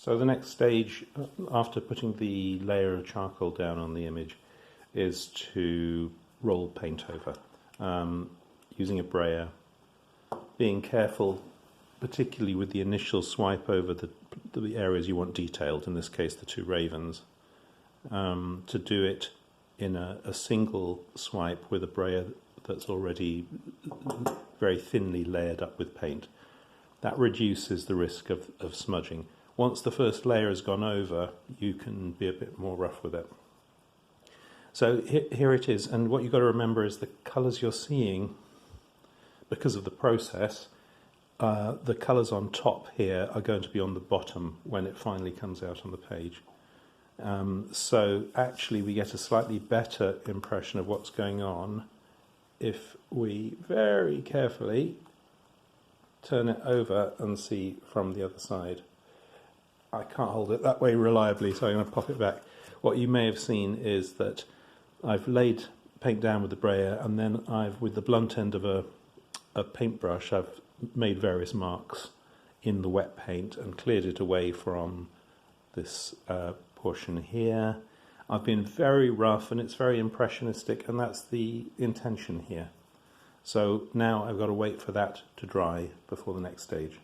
So the next stage, after putting the layer of charcoal down on the image, is to roll paint over, using a brayer, being careful, particularly with the initial swipe over the areas you want detailed, in this case the two ravens, to do it in a single swipe with a brayer that's already very thinly layered up with paint. That reduces the risk of smudging. Once the first layer has gone over, you can be a bit more rough with it. So here it is, and what you've got to remember is the colours you're seeing, because of the process, the colours on top here are going to be on the bottom when it finally comes out on the page. So actually we get a slightly better impression of what's going on if we very carefully turn it over and see from the other side. I can't hold it that way reliably, so I'm going to pop it back. What you may have seen is that I've laid paint down with the brayer, and then with the blunt end of a paintbrush, I've made various marks in the wet paint and cleared it away from this portion here. I've been very rough, and it's very impressionistic, and that's the intention here. So now I've got to wait for that to dry before the next stage.